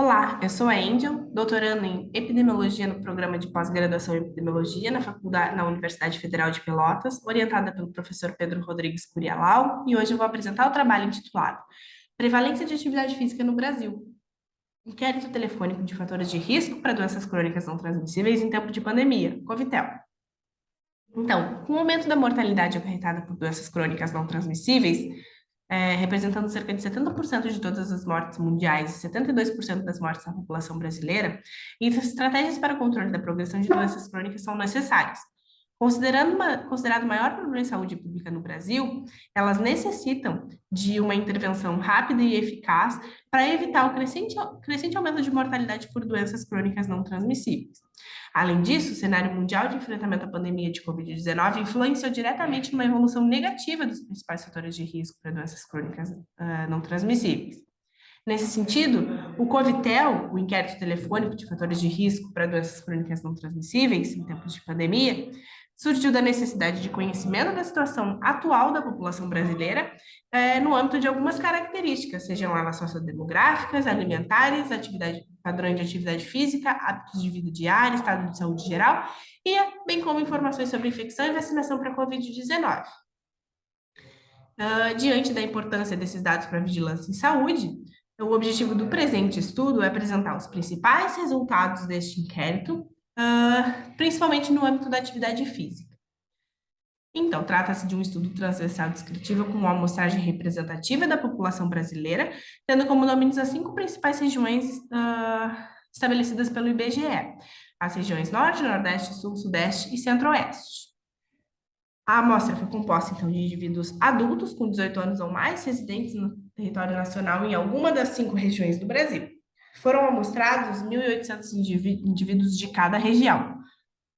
Olá, eu sou a Angel, doutorando em epidemiologia no programa de pós-graduação em epidemiologia na Universidade Federal de Pelotas, orientada pelo professor Pedro Rodrigues Curialau, e hoje eu vou apresentar o trabalho intitulado Prevalência de Atividade Física no Brasil, inquérito telefônico de fatores de risco para doenças crônicas não transmissíveis em tempo de pandemia, COVITEL. Então, com o aumento da mortalidade acarretada por doenças crônicas não transmissíveis, representando cerca de 70% de todas as mortes mundiais e 72% das mortes na população brasileira, e estratégias para o controle da progressão de doenças crônicas são necessárias. Considerado o maior problema de saúde pública no Brasil, elas necessitam de uma intervenção rápida e eficaz para evitar o crescente aumento de mortalidade por doenças crônicas não transmissíveis. Além disso, o cenário mundial de enfrentamento à pandemia de Covid-19 influenciou diretamente numa evolução negativa dos principais fatores de risco para doenças crônicas não transmissíveis. Nesse sentido, o COVITEL, o inquérito telefônico de fatores de risco para doenças crônicas não transmissíveis em tempos de pandemia, surgiu da necessidade de conhecimento da situação atual da população brasileira no âmbito de algumas características, sejam elas sociodemográficas, alimentares, padrões de atividade física, hábitos de vida diária, estado de saúde geral, e bem como informações sobre infecção e vacinação para a Covid-19. Diante da importância desses dados para a vigilância em saúde, o objetivo do presente estudo é apresentar os principais resultados deste inquérito, principalmente no âmbito da atividade física. Então, trata-se de um estudo transversal descritivo com uma amostragem representativa da população brasileira, tendo como domínios as 5 principais regiões estabelecidas pelo IBGE: as regiões Norte, Nordeste, Sul, Sudeste e Centro-Oeste. A amostra foi composta, então, de indivíduos adultos com 18 anos ou mais, residentes no território nacional em alguma das 5 regiões do Brasil. Foram amostrados 1.800 indivíduos de cada região,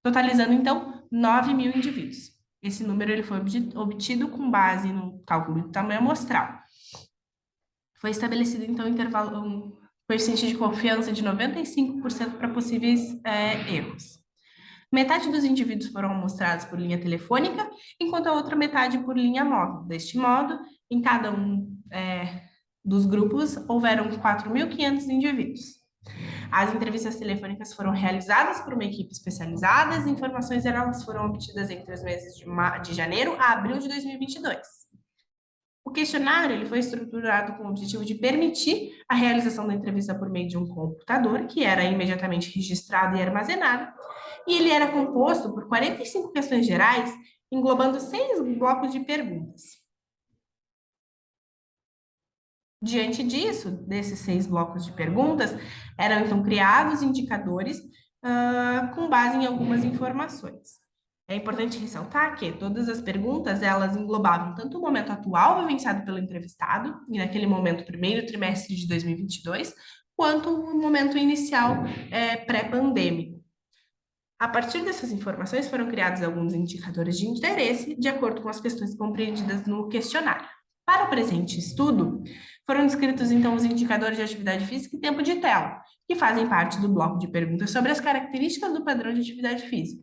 totalizando, então, 9.000 indivíduos. Esse número ele foi obtido com base no cálculo do tamanho amostral. Foi estabelecido, então, um coeficiente de confiança de 95% para possíveis erros. Metade dos indivíduos foram amostrados por linha telefônica, enquanto a outra metade por linha móvel. Deste modo, em cada um dos grupos, houveram 4.500 indivíduos. As entrevistas telefônicas foram realizadas por uma equipe especializada, as informações elas foram obtidas entre os meses de janeiro a abril de 2022. O questionário ele foi estruturado com o objetivo de permitir a realização da entrevista por meio de um computador, que era imediatamente registrado e armazenado, e ele era composto por 45 questões gerais, englobando 6 blocos de perguntas. Diante disso, desses 6 blocos de perguntas, eram então criados indicadores com base em algumas informações. É importante ressaltar que todas as perguntas, elas englobavam tanto o momento atual vivenciado pelo entrevistado, e naquele momento, primeiro trimestre de 2022, quanto o momento inicial pré-pandêmico. A partir dessas informações, foram criados alguns indicadores de interesse, de acordo com as questões compreendidas no questionário. Para o presente estudo, foram descritos, então, os indicadores de atividade física e tempo de tela, que fazem parte do bloco de perguntas sobre as características do padrão de atividade física.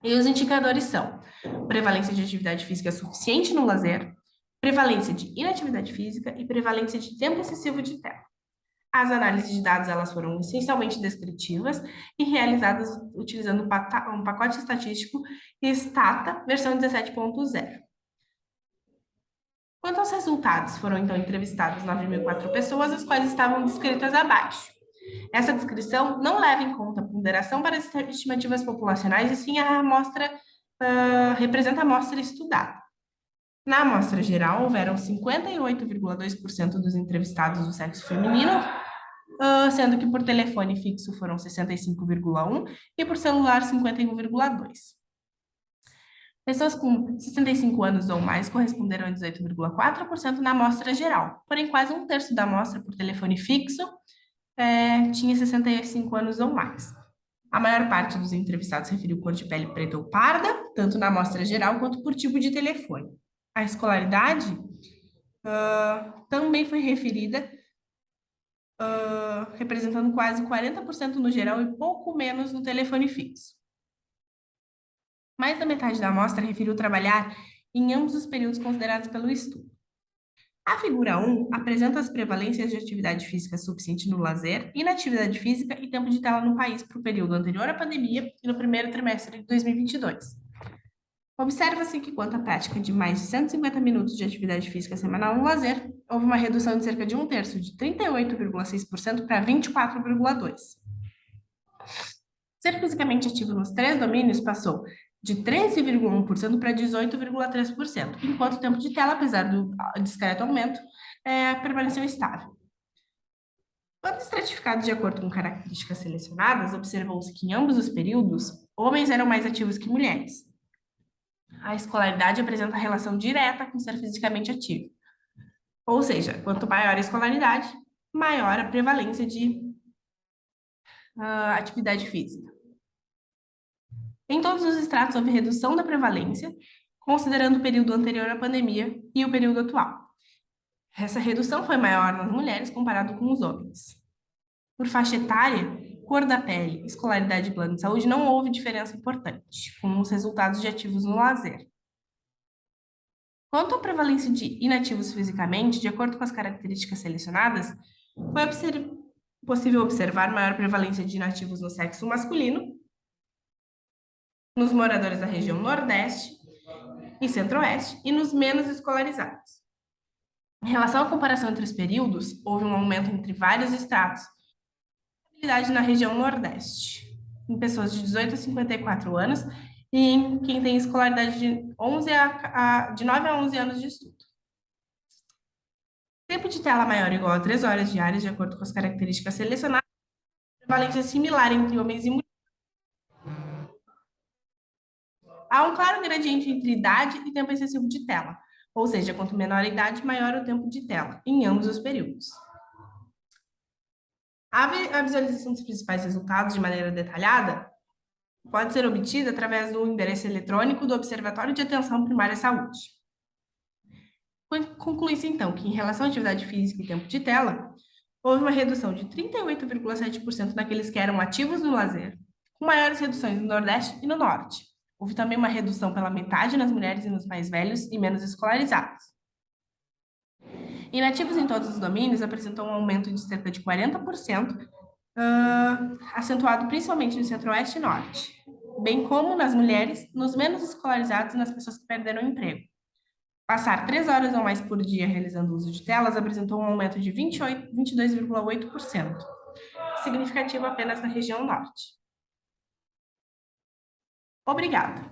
E os indicadores são prevalência de atividade física suficiente no lazer, prevalência de inatividade física e prevalência de tempo excessivo de tela. As análises de dados elas foram essencialmente descritivas e realizadas utilizando um pacote estatístico Stata, versão 17.0. Quanto aos resultados, foram então entrevistadas 9.004 pessoas, as quais estavam descritas abaixo. Essa descrição não leva em conta a ponderação para as estimativas populacionais, e sim a amostra, representa a amostra estudada. Na amostra geral, houveram 58,2% dos entrevistados do sexo feminino, sendo que por telefone fixo foram 65,1% e por celular 51,2%. Pessoas com 65 anos ou mais corresponderam a 18,4% na amostra geral, porém quase um terço da amostra por telefone fixo tinha 65 anos ou mais. A maior parte dos entrevistados referiu cor de pele preta ou parda, tanto na amostra geral quanto por tipo de telefone. A escolaridade também foi referida, representando quase 40% no geral e pouco menos no telefone fixo. Mais da metade da amostra referiu trabalhar em ambos os períodos considerados pelo estudo. A figura 1 apresenta as prevalências de atividade física suficiente no lazer, inatividade física e tempo de tela no país para o período anterior à pandemia e no primeiro trimestre de 2022. Observa-se que, quanto à prática de mais de 150 minutos de atividade física semanal no lazer, houve uma redução de cerca de um terço, de 38,6% para 24,2%. Ser fisicamente ativo nos três domínios passou de 13,1% para 18,3%, enquanto o tempo de tela, apesar do discreto aumento, permaneceu estável. Quando estratificado de acordo com características selecionadas, observou-se que em ambos os períodos, homens eram mais ativos que mulheres. A escolaridade apresenta relação direta com ser fisicamente ativo. Ou seja, quanto maior a escolaridade, maior a prevalência de atividade física. Em todos os estratos houve redução da prevalência, considerando o período anterior à pandemia e o período atual. Essa redução foi maior nas mulheres comparado com os homens. Por faixa etária, cor da pele, escolaridade e plano de saúde, não houve diferença importante, com os resultados de ativos no lazer. Quanto à prevalência de inativos fisicamente, de acordo com as características selecionadas, foi possível observar maior prevalência de inativos no sexo masculino, nos moradores da região Nordeste e Centro-Oeste e nos menos escolarizados. Em relação à comparação entre os períodos, houve um aumento entre vários estratos, habilidade na região Nordeste, em pessoas de 18 a 54 anos e em quem tem escolaridade de 9 a 11 anos de estudo. Tempo de tela maior ou igual a 3 horas diárias, de acordo com as características selecionadas, prevalência similar entre homens e mulheres. Há um claro gradiente entre idade e tempo excessivo de tela, ou seja, quanto menor a idade, maior o tempo de tela, em ambos os períodos. A visualização dos principais resultados de maneira detalhada pode ser obtida através do endereço eletrônico do Observatório de Atenção Primária à Saúde. Conclui-se, então, que em relação à atividade física e tempo de tela, houve uma redução de 38,7% naqueles que eram ativos no lazer, com maiores reduções no Nordeste e no Norte. Houve também uma redução pela metade nas mulheres e nos mais velhos e menos escolarizados. Inativos em todos os domínios apresentou um aumento de cerca de 40%, acentuado principalmente no Centro-Oeste e Norte, bem como nas mulheres, nos menos escolarizados e nas pessoas que perderam o emprego. Passar 3 horas ou mais por dia realizando uso de telas apresentou um aumento de 22,8%, significativo apenas na região Norte. Obrigada!